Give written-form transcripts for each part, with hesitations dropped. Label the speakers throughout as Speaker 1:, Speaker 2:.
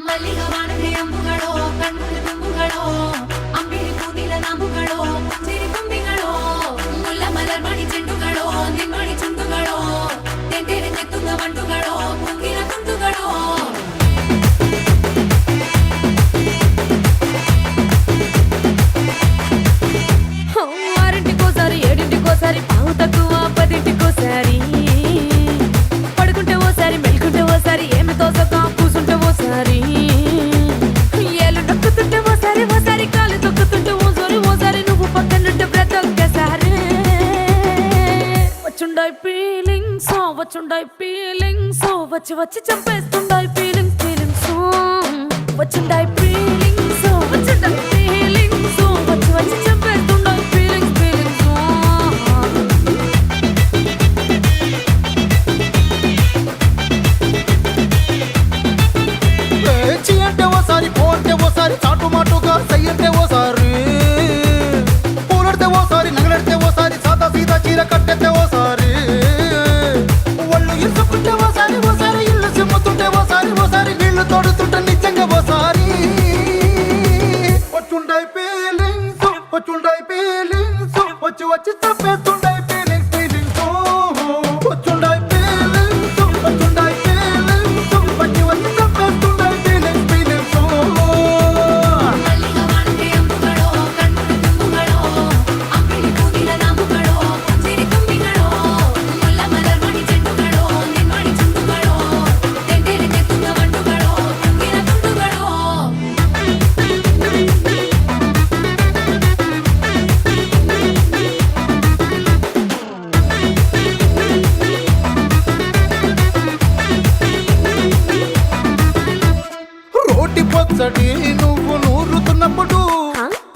Speaker 1: ಮಲ್ಲಿಗೆ ವಾಣದೆ ಅಂಬುಗಳೋ ಕಣ್ಣುಗಳ ತುಂಬುಗಳೋ ಅಂಬಿಳಿ ಕೂದಿಲ ನಾಮುಗಳೋ ಪುಂಜಿರಿ ಕೊಂಬಿಗಳೋ ಮುಲ್ಲ ಮಲರ್ ಮಣಿ ಚೆಂಡುಗಳೋ ನಿಮ್ಮಣಿ ಚುಂಡುಗಳೋ ತೆಂಟೆರೆ ತೆತ್ತುಂಗ ಮಂಡುಗಳೋ ಪುಂಗಿನ ತುಂಡುಗಳೋ ఆరింటికోసారి ఏడింటికోసారి పావు తక్కువ పదింటికోసారి పడుకుంటే ఓసారి మెలుకుంటే ఓసారి ఏమి తోసక కూసుంటే ఓసారి ఏళ్ళు నొక్కుతుంటే ఓసారి ఓసారి కాలు తొక్కుతుంటే ఓసారి నువ్వు పక్కనుంటే ప్రతి ఒక్కసారి వచ్చుండాయి ఫీలింగ్స్ వచ్చి వచ్చి చంపేస్తుండాయి ఫీలింగ్స్ వచ్చుండాయి ఫీలింగ్స్ వచ్చుండాయి ఫీలింగ్స్ వచ్చి వచ్చి చంపేస్తుండాయి ఫీలింగ్స్
Speaker 2: చీ అంటే ఓసారి పోతే ఓసారి చాటు మాటుగా సయ్యంటే ఓసారి పూలడితే ఓసారి నగలడితే ఓసారి సాదా సీదా చీర కట్టెతే ఓసారి ఒళ్ళు ఇరుసుకుంటే ఓసారి ఇల్లు సిమ్ముతుంటే ఓసారి నీళ్లు తోడుతుంటే నిజంగా ఓసారి వచ్చుండాయి ఫీలింగ్స్ వచ్చి వచ్చి తప్పేస్తుండాయి ఫీలింగ్స్ వచ్చుండాయి ఫీలింగ్స్ వచ్చి వచ్చి తప్పేస్తుండాయి ఫీలింగ్స్
Speaker 1: ಮಲ್ಲಿಗೆ ವಾಣದೆ ಅಂಬುಗಳೋ ಕಣ್ಣುಗಳ ತುಂಬುಗಳೋ ಅಂಬಿಳಿ ಕೂದಿಲ ನಾಮುಗಳೋ ಪುಂಜಿರಿ ಕೊಂಬಿಗಳೋ ಮುಲ್ಲ ಮಲರ್ ಮಣಿ ಚೆಂಡುಗಳೋ ನಿಮ್ಮಣಿ ಚುಂಡುಗಳೋ ತೆಂಟೆರೆ ತೆತ್ತುಂಗ ಮಂಡುಗಳೋ ಪುಂಗಿನ ತುಂಡುಗಳೋ
Speaker 2: రోటి పచ్చడి నువ్వు నూరుతున్నప్పుడు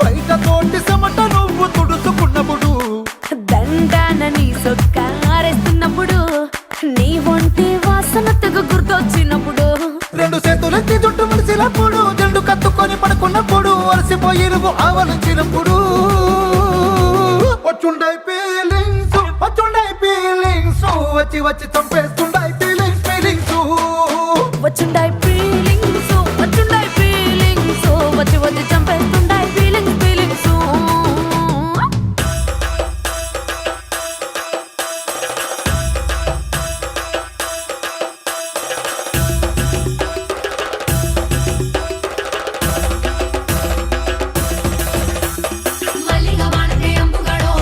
Speaker 2: బయట తోటి సమట నువ్వు తుడుచుకున్నప్పుడు
Speaker 1: దండాన నీ సొక్కారేస్తున్నప్పుడు నీ ఒంటి వాసన తెగ గుర్తొచ్చినప్పుడు
Speaker 2: రెండు చేతులెత్తి జుట్టు మలిసినప్పుడు జండు కత్తుకొని పడుకున్నప్పుడు అలసిపోయి నువ్వు ఆవలించినప్పుడు వచ్చుండాయి ఫీలింగ్స్ వచ్చి వచ్చి చంపేస్తుండాయి ఫీలింగ్స్
Speaker 1: వచ్చుండాయి ఫీలింగ్స్ వచ్చి వచ్చి చంపేస్తుండాయి ఫీలింగ్స్ ಮಲ್ಲಿಗೆ ವಾಣದೆ ಅಂಬುಗಳೋ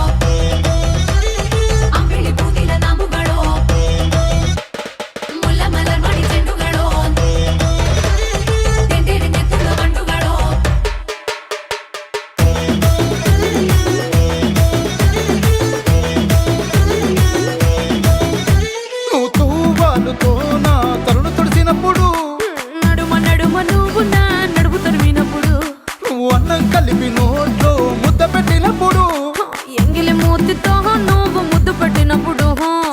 Speaker 1: ಅಂಬಿಳಿ ಕೂದಿಲ ನಾಮುಗಳೋ ಮುಲ್ಲ ಮಲರ್ ಮಣಿ ಚೆಂಡುಗಳೋ ತೆಂಟೆರೆ ತೆತ್ತುಂಗ ಮಂಡುಗಳೋ
Speaker 2: నువ్వు తూవాలుతో నా తరుణు తుడిసినప్పుడు
Speaker 1: నడుమ నువ్వు నా నడుపు తరిమినప్పుడు
Speaker 2: నువ్వు అన్నం కలిపి నోట్లో ముద్ద పెట్టినప్పుడు
Speaker 1: ఎంగిలి మూతితో నువ్వు ముద్దు పెట్టినప్పుడు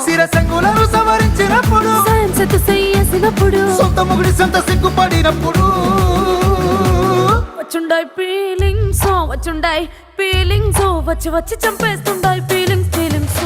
Speaker 2: శిరసంగులను సవరించినప్పుడు
Speaker 1: సాయంసెత్తు చెయ్యేసినప్పుడు
Speaker 2: సొంత ముగుడి సొంత సిగ్గుపడినప్పుడు
Speaker 1: వచ్చుండాయి ఫీలింగ్స్ వచ్చి వచ్చి చంపేస్తుండాయి ఫీలింగ్స్